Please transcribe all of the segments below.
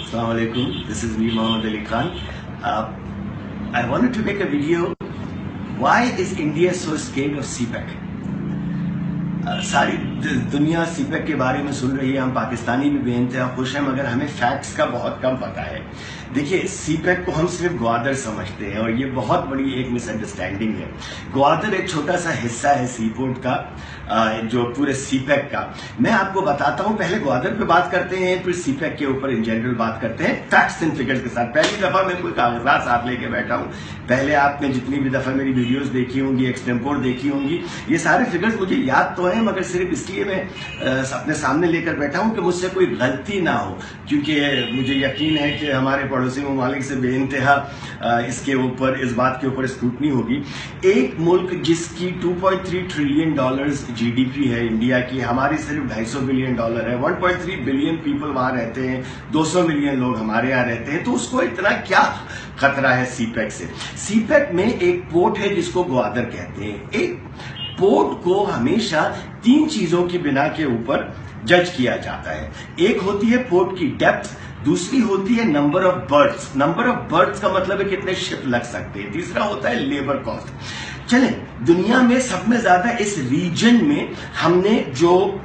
Assalamu alaikum. This is me, Muhammad Ali Khan. I wanted to make a video. Why is India so scared of CPEC? सारी दुनिया CPEC के बारे में सुन रही है, हम पाकिस्तानी भी बेइंतहा खुश हैं, मगर हमें फैक्ट्स का बहुत कम पता है। देखिए, सीपेक को हम सिर्फ ग्वादर समझते हैं और ये बहुत बड़ी एक मिसअंडरस्टैंडिंग है। ग्वादर एक छोटा सा हिस्सा है सी पोर्ट का, जो पूरे सीपेक का। मैं आपको बताता हूं, पहले ग्वादर पे बात करते हैं, फिर सीपेक के ऊपर इन जनरल बात करते हैं फैक्ट्स एंड फिगर्स के साथ। पहली दफा मैं कोई कागजात साथ लेके बैठा हूं। पहले आपने जितनी भी दफा मेरी वीडियोस देखी होंगी, एक्सटेम्पोर देखी होंगी, ये सारे फिगर्स मुझे याद तो है, मगर सिर्फ इसलिए मैं अपने सामने लेकर बैठा हूं कि मुझसे कोई गलती ना हो, क्योंकि मुझे यकीन है कि हमारे पड़ोसी ममालिक से बेइंतहा इसके ऊपर, इस बात के ऊपर स्क्रूटनी होगी। एक मुल्क जिसकी 2.3 ट्रिलियन डॉलर्स जीडीपी है इंडिया की, हमारी सिर्फ 250 बिलियन डॉलर है, 1.3 बिलियन पीपल वहां रहते हैं, 200 मिलियन लोग हमारे यहाँ रहते हैं, तो उसको इतना क्या खतरा है सीपेक से? सीपेक में एक पोर्ट है जिसको ग्वादर कहते हैं। एक पोर्ट को हमेशा 3 चीजों की बिना के ऊपर जज किया जाता है। एक होती है पोर्ट की डेप्थ, दूसरी होती है number of birds. Number of birds का मतलब है कितने शिप लग सकते हैं। तीसरा होता है लेबर कॉस्ट। चलें, दुनिया में सब में ज्यादा इस रीजन में हमने जो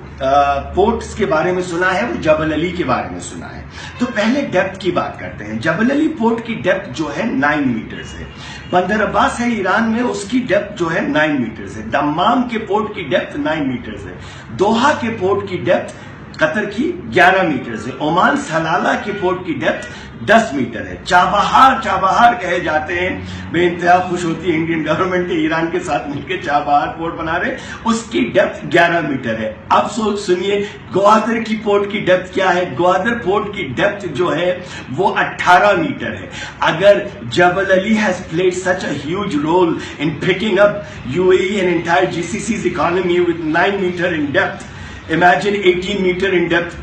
पोर्ट्स के बारे में सुना है वो जबल अली के बारे में सुना है। तो पहले डेप्थ की बात करते हैं। जबल अली पोर्ट की डेप्थ जो है 9 मीटर है। बंदर अब्बास है ईरान में, उसकी डेप्थ जो है 9 मीटर है। दम्माम के पोर्ट की डेप्थ 9 मीटर है। दोहा के पोर्ट की डेप्थ कतर की 11 मीटर है। ओमान सलाला के पोर्ट की डेप्थ 10 मीटर है। चाबहार कहे जाते हैं, बेइंतहा खुश होती है इंडियन गवर्नमेंट के ईरान के साथ मिलकर चाबहार पोर्ट बना रहे, उसकी डेप्थ 11 मीटर है। अब सुनिए ग्वादर की पोर्ट की डेप्थ क्या है। ग्वादर पोर्ट की डेप्थ जो है वो 18 मीटर है। अगर Jebel Ali has played such a huge role in picking up UAE and entire GCC's economy with 9 metre in depth, imagine 18 metre in depth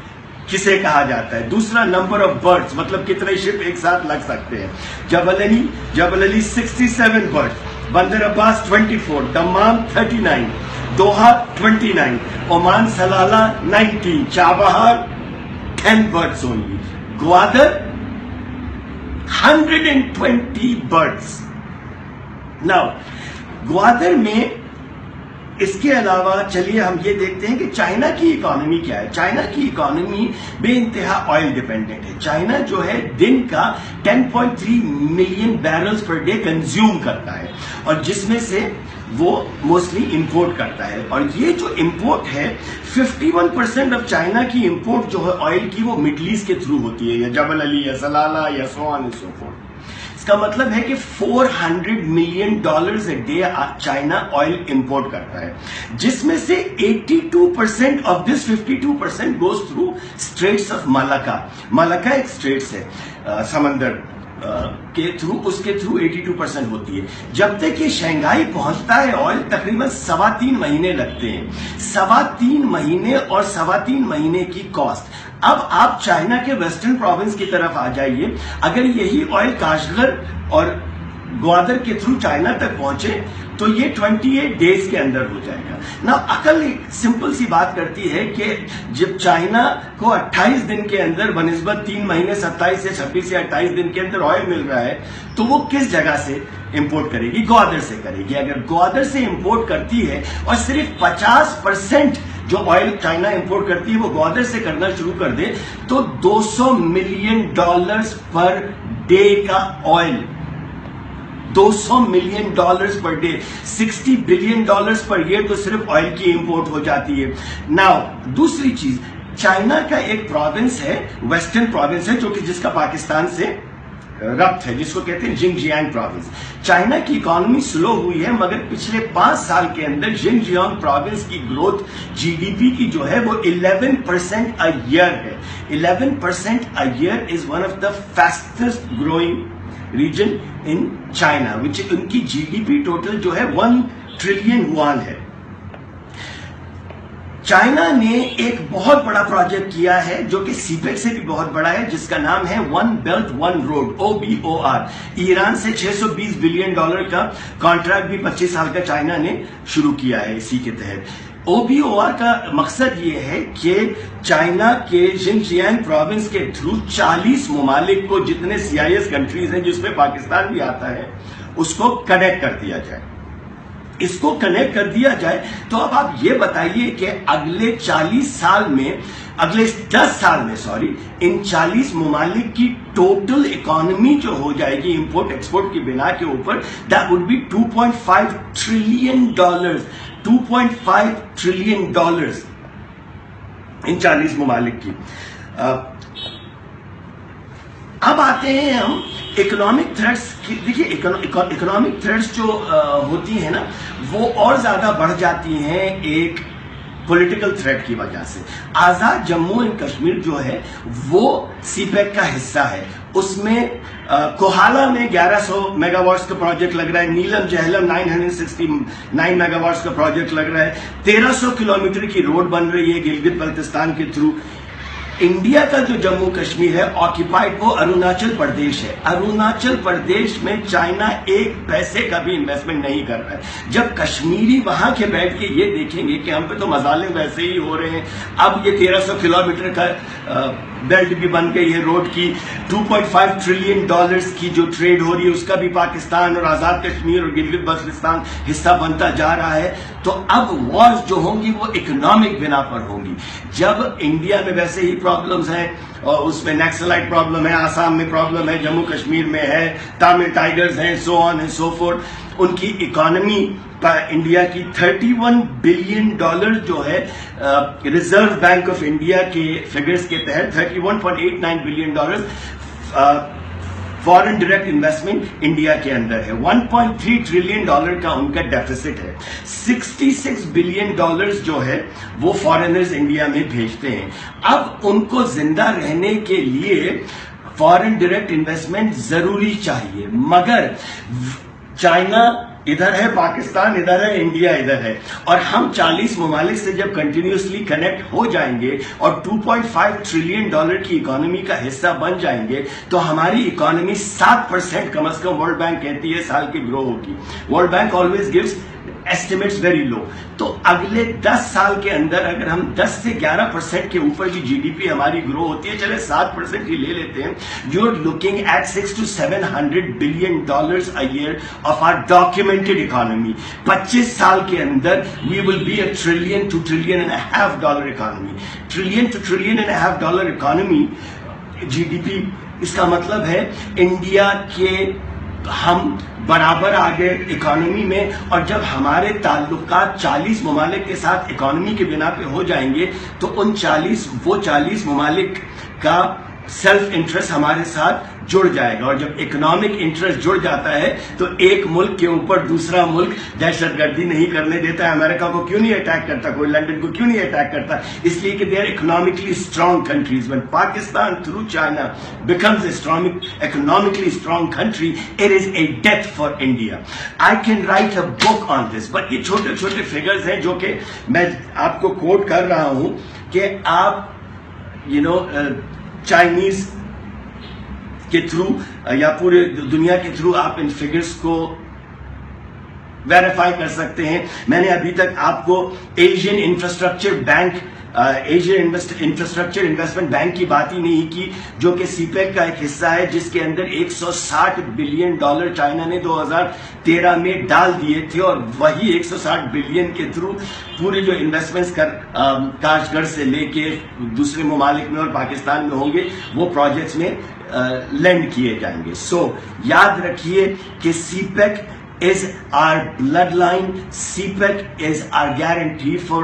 किसे कहा जाता है। दूसरा, नंबर ऑफ बर्ड्स, मतलब कितने शिप एक साथ लग सकते हैं। जबल अली 67 बर्ड्स, बंदर अब्बास 24, दम्माम 39, दोहा 29, Oman सलाला 19, Chabahar 10 birds only. Gwadar 120 birds. Now Gwadar में इसके अलावा चलिए हम ये देखते हैं कि चाइना की इकोनॉमी क्या है। चाइना की इकोनॉमी बेइंतहा ऑयल डिपेंडेंट है। चाइना जो है दिन का 10.3 million barrels per day consume करता है, और जिसमें से वो मोस्टली इंपोर्ट करता है। और ये जो इंपोर्ट है, 51% ऑफ चाइना की इंपोर्ट जो है ऑयल की, वो मिडल ईस्ट के थ्रू होती है, या जबल अली या सलाला या so on and so forth. इसका मतलब है कि 400 million dollars a day China oil import करता है, जिसमें से 82% of this 52% goes through straits of Malacca. Malacca एक स्ट्रेट्स है समंदर के थ्रू, उसके थ्रू 82% होती है। जब तक ये शंघाई पहुंचता है ऑयल, तकरीबन 3.25 महीने लगते हैं। 3.25 महीने और 3.25 महीने की कॉस्ट। अब आप चाइना के वेस्टर्न प्रोविंस की तरफ आ जाइए, अगर यही ऑयल काशगर और ग्वादर के थ्रू चाइना तक पहुंचे तो ये 28 डेज के अंदर हो जाएगा ना। अकल एक सिंपल सी बात करती है कि जब चाइना को 28 दिन के अंदर बनिस्बत 3 महीने 27 से 26 या 28 दिन के अंदर ऑयल मिल रहा है, तो वो किस जगह से इंपोर्ट करेगी? ग्वादर से करेगी। अगर ग्वादर से इंपोर्ट करती है और सिर्फ 50% जो ऑयल चाइना इंपोर्ट करती है वो ग्वादर से करना शुरू कर दे, तो 200 मिलियन डॉलर्स पर डे का oil, 200 million dollars per day, 60 billion dollars per year तो सिर्फ ऑयल की इंपोर्ट हो जाती है। नाउ दूसरी चीज, चाइना का एक प्रोविंस है, वेस्टर्न प्रोविंस है, जो कि जिसका पाकिस्तान से रब्त है, जिसको कहते हैं जिंगजियांग प्रोविंस। चाइना की इकोनॉमी स्लो हुई है, मगर पिछले 5 साल के अंदर जिंगजियांग प्रोविंस की ग्रोथ जीडीपी की जो है वो 11% अ ईयर है। 11% a year is one of the fastest growing region in China, which उनकी जीडीपी टोटल जो है 1 ट्रिलियन युआन है। چائنا نے ایک بہت بڑا پروجیکٹ کیا ہے جو کہ سی پیک سے بھی بہت بڑا ہے، جس کا نام ہے one belt one road OBOR۔ Iran سے $620 بلین کا کانٹریکٹ بھی 25 سال کا چائنا نے شروع کیا ہے اسی کے تحت۔ OBOR کا مقصد یہ ہے کہ چائنا کے ژنجیانگ پروونس کے تھرو 40 ممالک کو، جتنے CIS کنٹریز ہیں جس میں پاکستان بھی آتا ہے، اس کو کنیکٹ کر دیا جائے۔ اس کو کنیکٹ کر دیا جائے تو اب آپ یہ بتائیے کہ اگلے 10 سال میں ان 40 ممالک کی ٹوٹل اکانومی جو ہو جائے گی امپورٹ ایکسپورٹ کی بنا کے اوپر، that would be $2.5 trillion 2.5 trillion ان 40 ممالک کی۔ اب آتے ہیں ہم اکنامک تھریٹس کی۔ دیکھیے اکنامک تھریٹس جو ہوتی ہیں نا، وہ اور زیادہ بڑھ جاتی ہیں ایک پولیٹیکل تھریٹ کی وجہ سے۔ آزاد جموں اینڈ کشمیر جو ہے وہ سی پیک کا حصہ ہے۔ اس میں کوہالہ میں 1100 میگا واٹس کا پروجیکٹ لگ رہا ہے، نیلم جہلم 969 میگا واٹس کا پروجیکٹ لگ رہا ہے، 1300 کلومیٹر کی روڈ بن رہی ہے گلگت بلتستان کے تھرو۔ انڈیا کا جو جموں کشمیر ہے آکیپائڈ، وہ اروناچل پردیش ہے۔ اروناچل پردیش میں چائنا ایک پیسے کا بھی انویسٹمنٹ نہیں کر رہا ہے۔ جب کشمیری وہاں کے بیٹھ کے یہ دیکھیں گے کہ ہم پہ تو مظالم ویسے ہی ہو رہے ہیں، اب یہ 1300 کلومیٹر کا بیلٹ بھی بن گئی ہے روڈ کی، $2.5 trillion کی جو ٹریڈ ہو رہی ہے اس کا بھی پاکستان اور آزاد کشمیر اور گلگت بلتستان حصہ بنتا جا رہا ہے، تو اب وارز جو ہوں گی وہ اکنامک بنا پر ہوں گی۔ جب انڈیا میں ویسے ہی پرابلمز ہیں، اور اس میں نیکسلائٹ پرابلم ہے، آسام میں پرابلم ہے، جموں کشمیر میں ہے، تامل ٹائیگرز ہیں، سو آن اینڈ سو فورتھ، ان کی اکانومی انڈیا کی $31 بلین جو ہے ریزرو بینک آف انڈیا کے فگرز کے تحت $31.89 billion foreign direct investment India کے اندر ہے۔ $1.3 ٹریلین کا ان کا ڈیفیسٹ ہے۔ $66 بلین جو ہے وہ فارنرز انڈیا میں بھیجتے ہیں۔ اب ان کو زندہ رہنے کے لیے فارن ڈائریکٹ انویسٹمنٹ ضروری چاہیے، مگر چائنا ادھر ہے، پاکستان ادھر ہے، انڈیا ادھر ہے، اور ہم 40 ممالک سے جب کنٹینیوسلی کنیکٹ ہو جائیں گے اور $2.5 ٹریلین کی اکانومی کا حصہ بن جائیں گے تو ہماری اکانومی 7% کم از کم ورلڈ بینک کہتی ہے سال کی گرو ہوگی۔ World bank always gives estimates very low. تو اگلے 10 سال کے اندر اگر ہم 10 سے 11% کے اوپر کی GDP ہماری گرو ہوتی ہے، چلے 7% ہی لے لیتے ہیں، you are looking at $600 to $700 billion a year of our documented economy۔ 25 سال کے اندر we will be $1 trillion to $1.5 trillion economy۔ $1 trillion to $1.5 trillion economy GDP، اس کا مطلب ہے انڈیا کے ہم برابر آگے اکانومی میں، اور جب ہمارے تعلقات 40 ممالک کے ساتھ اکانومی کے بنا پہ ہو جائیں گے تو ان 40 ممالک کا سیلف انٹرسٹ ہمارے ساتھ جڑ جائے گا، اور جب اکنامک انٹرسٹ جڑ جاتا ہے تو ایک ملک کے اوپر دوسرا ملک دہشت گردی نہیں کرنے دیتا ہے۔ امریکہ کو کیوں نہیں اٹیک کرتا، کوئی لنڈن کو کیوں نہیں اٹیک کرتا؟ اس لیے کہ they are economically strong countries. when Pakistan through China becomes a economically strong country, it is a death for India۔ I can write a book on this، but یہ چھوٹے چھوٹے فگرز ہیں جو کہ میں آپ کو کوٹ کر رہا ہوں کہ آپ چائنیز کے تھرو یا پورے دنیا کے تھرو آپ ان فگرز کو ویریفائی کر سکتے ہیں۔ میں نے ابھی تک آپ کو ایشین انفراسٹرکچر انویسٹمنٹ بینک کی بات ہی نہیں کی، جو کہ سی پیک کا ایک حصہ ہے، جس کے اندر $160 بلین چائنا نے 2013 میں ڈال دیے تھے، اور وہی 160 بلین کے تھرو پورے جو انویسٹمنٹس کاش گڑھ سے لے کے دوسرے ممالک میں اور پاکستان میں ہوں گے وہ پروجیکٹس میں لینڈ کیے جائیں گے۔ سو یاد رکھیے کہ سی pack is our bloodline، CPEC is our guarantee for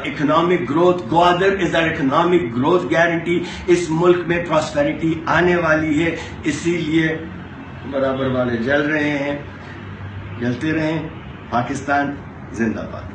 economic growth، Gwadar is our economic growth guarantee۔ اس ملک میں prosperity آنے والی ہے، اسی لیے برابر والے جل رہے ہیں، جلتے رہیں۔ پاکستان زندہ باد۔